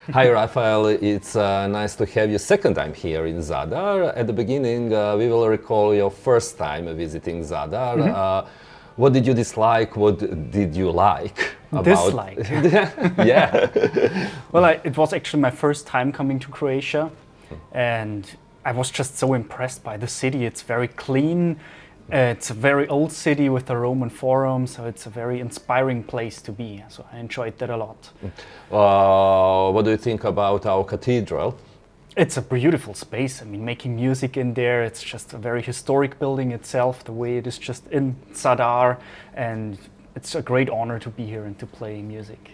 Hi, Raphael. It's nice to have you second time here in Zadar. At the beginning, we will recall your first time visiting Zadar. What did you dislike? What did you like about? Dislike? Yeah. Well, it was actually my first time coming to Croatia, and I was just so impressed by the city. It's very clean. It's a very old city with the Roman Forum, so it's a very inspiring place to be. So I enjoyed that a lot. What do you think about our cathedral? It's a beautiful space. I mean, making music in there, it's just a very historic building itself, the way it is just in Zadar, and it's a great honor to be here and to play music.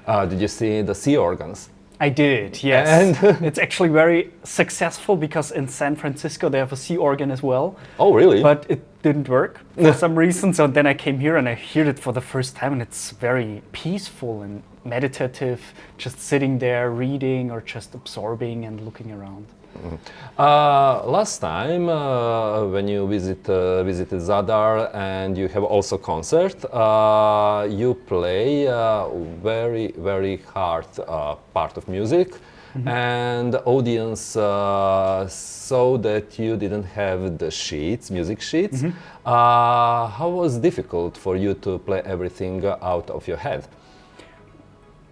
Did you see the sea organs? I did, yes. And it's actually very successful because in San Francisco they have a sea organ as well. Oh, really? But it didn't work for some reason. So then I came here and I heard it for the first time, and it's very peaceful and meditative, just sitting there reading or just absorbing and looking around. Last time when you visited Zadar and you have also concert, you play very hard part of music, and the audience saw that you didn't have the music sheets. How was it difficult for you to play everything out of your head?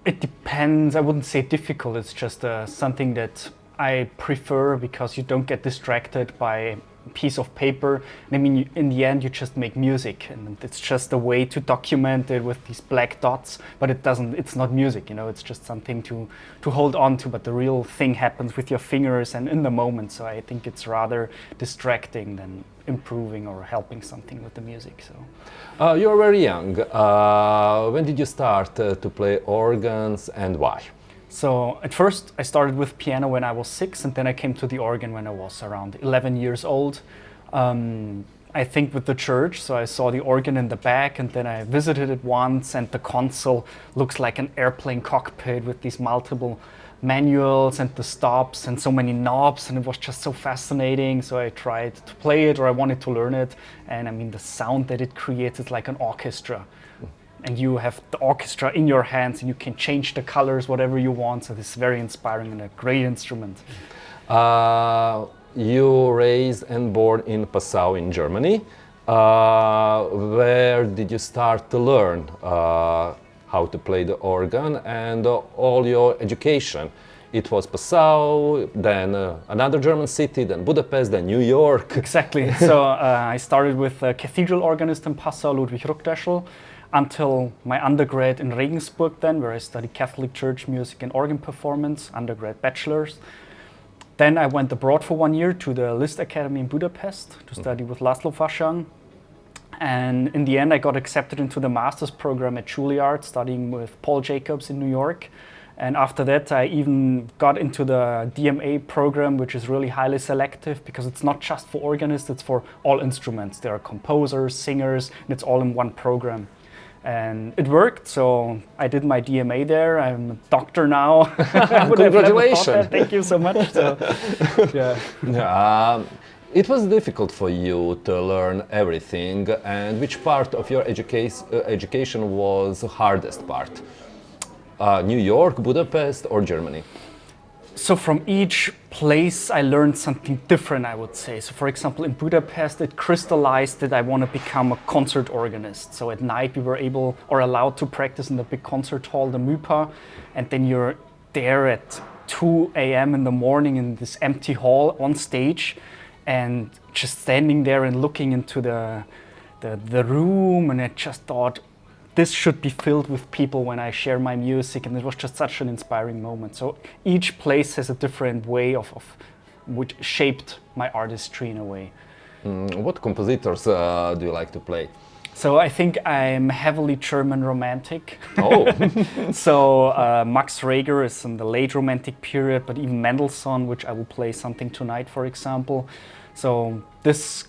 It depends. I wouldn't say difficult. It's just something that I prefer because you don't get distracted by a piece of paper. I mean, in the end, you just make music, and it's just a way to document it with these black dots. But it's not music, you know. It's just something to hold on to. But the real thing happens with your fingers and in the moment. So I think it's rather distracting than improving or helping something with the music. So you're very young. When did you start to play organs, and why? So at first I started with piano when I was 6, and then I came to the organ when I was around 11 years old. I think with the church, so I saw the organ in the back, and then I visited it once, and the console looks like an airplane cockpit with these multiple manuals and the stops and so many knobs, and it was just so fascinating. So I tried to play it, or I wanted to learn it, and I mean the sound that it creates is like an orchestra. And you have the orchestra in your hands, and you can change the colors, whatever you want. So this is very inspiring and a great instrument. You raised and born in Passau in Germany. Where did you start to learn how to play the organ and all your education? It was Passau, then another German city, then Budapest, then New York. Exactly. So I started with a cathedral organist in Passau, Ludwig Ruckdeschel, until my undergrad in Regensburg then, where I studied Catholic Church music and organ performance, undergrad bachelor's. Then I went abroad for 1 year to the Liszt Academy in Budapest to study with László Fasang. And in the end, I got accepted into the master's program at Juilliard, studying with Paula Jacobsa in New York. And after that, I even got into the DMA program, which is really highly selective because it's not just for organists, it's for all instruments. There are composers, singers, and it's all in one program. And it worked, so I did my DMA there. I'm a doctor now. Congratulations! Thank you so much. So, yeah. It was difficult for you to learn everything, and which part of your education was the hardest part? New York, Budapest, or Germany? So from each place I learned something different, I would say. So for example, in Budapest, it crystallized that I want to become a concert organist. So at night we were able or allowed to practice in the big concert hall, the MUPA, and then you're there at 2 a.m. in the morning in this empty hall on stage, and just standing there and looking into the room, and I just thought, this should be filled with people when I share my music, and it was just such an inspiring moment. So each place has a different way of which shaped my artistry in a way. What compositors do you like to play? So I think I'm heavily German romantic. Oh! So Max Reger is in the late romantic period, but even Mendelssohn, which I will play something tonight, for example. So this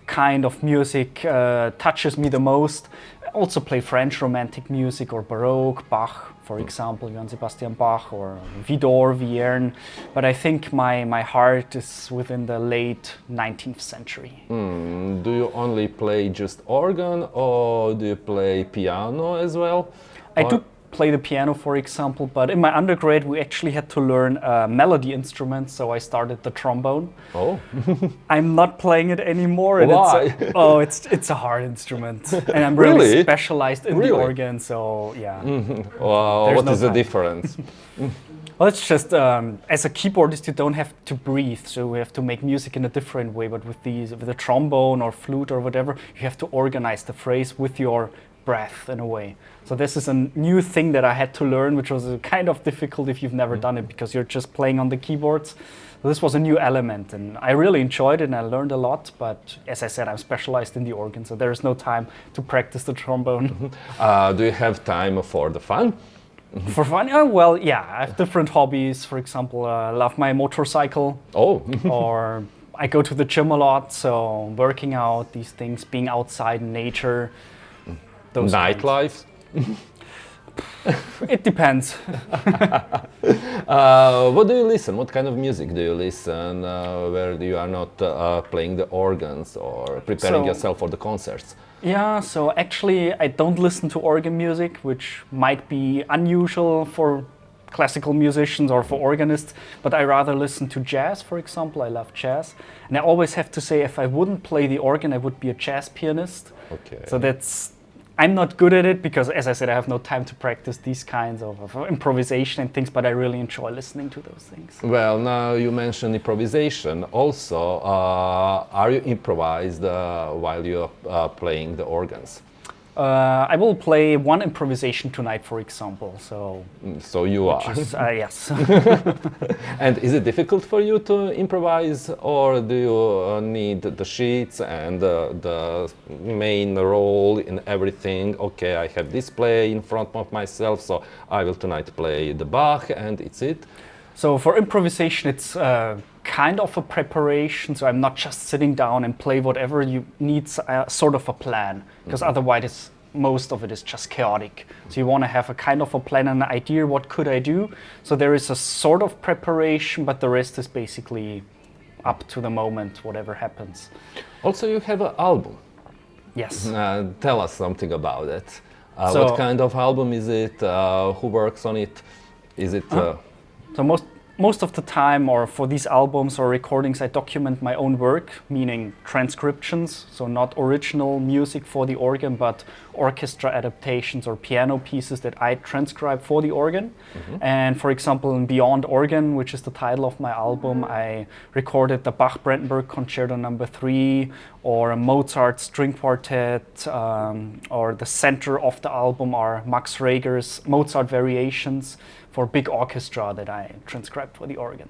kind of music touches me the most. I also play French romantic music or Baroque, Bach, for example, Johann Sebastian Bach, or Widor, Vierne. But I think my heart is within the late 19th century. Do you only play just organ, or do you play piano as well? I do play the piano, for example, but in my undergrad we actually had to learn a melody instrument, so I started the trombone. Oh. I'm not playing it anymore. And Why? It's a hard instrument, and I'm really, Really? specialized in the Really? organ. So yeah. Wow, There's what no is the time. difference? Well, it's just as a keyboardist, you don't have to breathe, so we have to make music in a different way. But with the trombone or flute or whatever, you have to organize the phrase with your breath in a way. So this is a new thing that I had to learn, which was kind of difficult if you've never done it, because you're just playing on the keyboards. So this was a new element, and I really enjoyed it, and I learned a lot. But as I said, I'm specialized in the organ, so there is no time to practice the trombone. Do you have time for the fun? For fun? Well, yeah, I have different hobbies. For example, I love my motorcycle. Oh. Or I go to the gym a lot, so working out, these things, being outside in nature. Those Nightlife? It depends. What do you listen? What kind of music do you listen where you are not playing the organs or preparing So- yourself for the concerts? Yeah, so actually I don't listen to organ music, which might be unusual for classical musicians or for organists, but I rather listen to jazz, for example. I love jazz. And I always have to say, if I wouldn't play the organ, I would be a jazz pianist. Okay. So I'm not good at it because, as I said, I have no time to practice these kinds of improvisation and things, but I really enjoy listening to those things. Well, now you mentioned improvisation. Also, are you improvised while you're playing the organs? I will play one improvisation tonight, for example. So, So you are. yes. And is it difficult for you to improvise, or do you need the sheets and the main role in everything? Okay, I have this play in front of myself, so I will tonight play the Bach, and it's it. So for improvisation, it's kind of a preparation. So I'm not just sitting down and play whatever. You need sort of a plan, because otherwise most of it is just chaotic. So you want to have a kind of a plan and an idea, what could I do? So there is a sort of preparation, but the rest is basically up to the moment, whatever happens. Also, you have an album. Yes. Tell us something about it. So- What kind of album is it? Who works on it? Is it... So most of the time, or for these albums or recordings, I document my own work, meaning transcriptions, so not original music for the organ, but orchestra adaptations or piano pieces that I transcribe for the organ. And for example, in Beyond Organ, which is the title of my album, I recorded the Bach-Brandenburg Concerto No. 3, or a Mozart String Quartet, or the center of the album are Max Reger's Mozart Variations for big orchestra that I transcribed for the organ.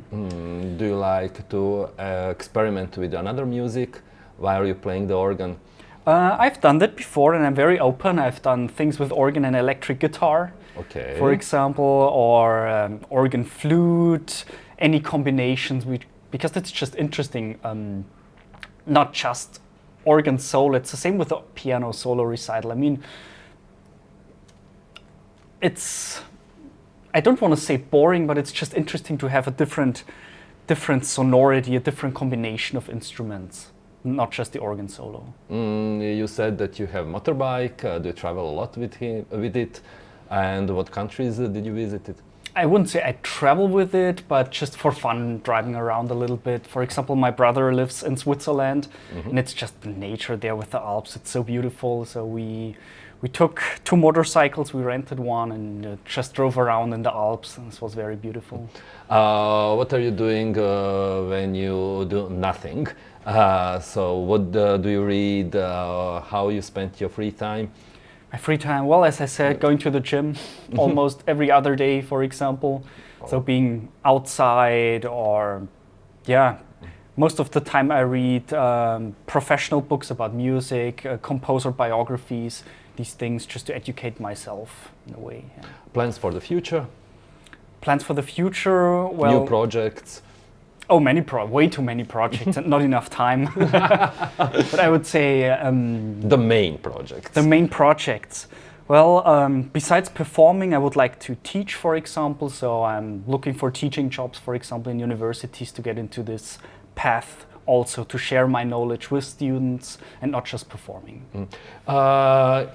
Do you like to experiment with another music while you're playing the organ? I've done that before, and I'm very open. I've done things with organ and electric guitar, Okay. for example, or organ flute, any combinations, because it's just interesting. Not just organ solo, it's the same with the piano solo recital. I mean, I don't want to say boring, but it's just interesting to have a different sonority, a different combination of instruments, not just the organ solo. You said that you have motorbike. Do you travel a lot with it? And what countries did you visit it? I wouldn't say I travel with it, but just for fun, driving around a little bit. For example, my brother lives in Switzerland, and it's just the nature there with the Alps. It's so beautiful. So we took 2 motorcycles, we rented one, and just drove around in the Alps, and this was very beautiful. What are you doing when you do nothing? So what do you read? How you spend your free time? My free time, well, as I said, going to the gym almost every other day, for example. So being outside, or most of the time I read professional books about music, composer biographies, these things, just to educate myself in a way. Yeah. Plans for the future? Plans for the future, well... New projects? Oh, way too many projects and not enough time. But I would say... The main projects. The main projects. Well, besides performing, I would like to teach, for example. So I'm looking for teaching jobs, for example, in universities to get into this path also to share my knowledge with students and not just performing.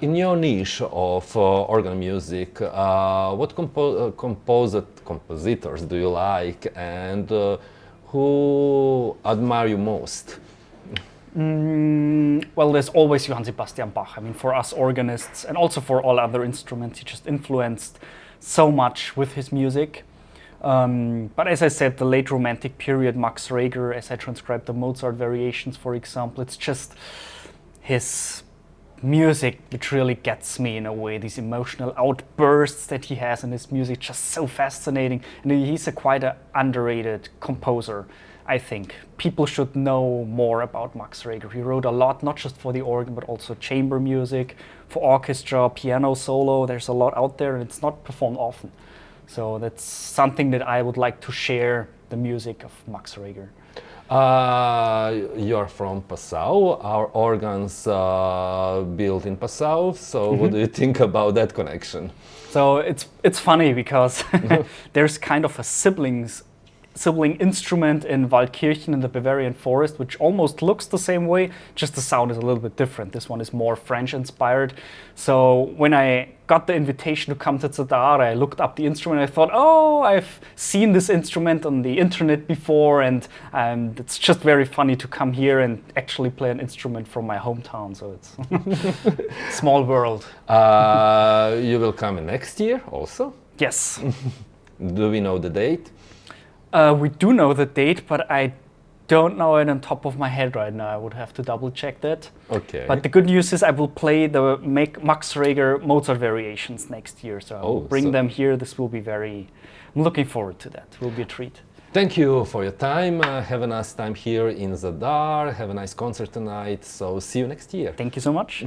In your niche of organ music, what compositors do you like, and who admire you most? Well, there's always Johann Sebastian Bach. I mean, for us organists and also for all other instruments, he just influenced so much with his music. But as I said, the late Romantic period, Max Reger, as I transcribed the Mozart variations, for example, it's just his music which really gets me in a way. These emotional outbursts that he has in his music, just so fascinating. And he's quite an underrated composer, I think. People should know more about Max Reger. He wrote a lot, not just for the organ, but also chamber music, for orchestra, piano solo. There's a lot out there and it's not performed often. So that's something that I would like to share, the music of Max Reger. You're from Passau. Our organs built in Passau. So what do you think about that connection? So it's funny because there's kind of a sibling instrument in Waldkirchen in the Bavarian forest, which almost looks the same way, just the sound is a little bit different. This one is more French inspired. So when I got the invitation to come to Zadar, I looked up the instrument. I thought, oh, I've seen this instrument on the internet before, and it's just very funny to come here and actually play an instrument from my hometown. So it's a small world. You will come next year also? Yes. Do we know the date? We do know the date, but I don't know it on top of my head right now. I would have to double check that. Okay. But the good news is I will play the Max Reger Mozart variations next year. So I will bring them here. This will be I'm looking forward to that. It will be a treat. Thank you for your time. Have a nice time here in Zadar. Have a nice concert tonight. So see you next year. Thank you so much.